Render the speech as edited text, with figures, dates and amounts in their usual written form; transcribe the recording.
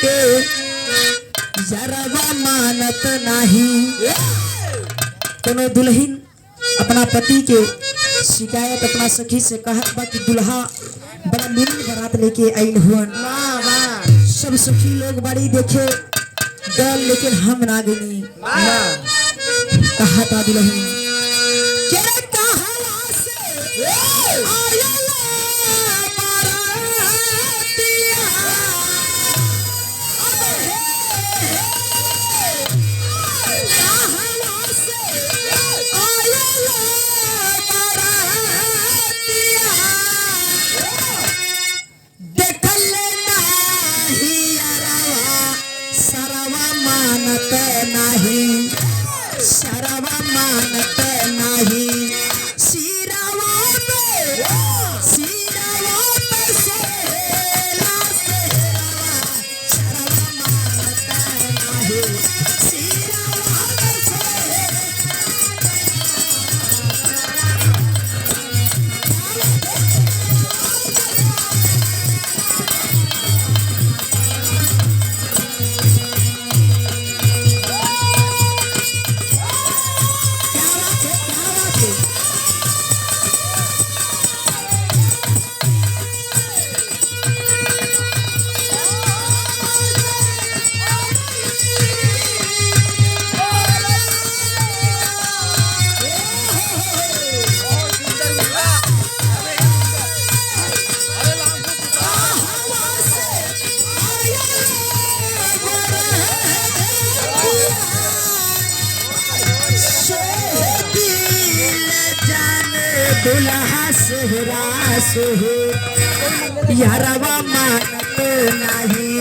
के यारवा मानत नाही। कोनो दुल्हन अपना पति के शिकायत अपना सखी से कहत बा कि दुल्हा बड़ा मिली बारात लेके आइल हुअन। सब सखी लोग बड़ी देखे गल लेकिन हम ना गनी। कहा था दुल्हन शरवा मानत नहीं। सिरवा पे सेला सेला शरवा मानत नहीं। सिरवा पे दुल्हा सेहरा से यारवा मानत नहीं।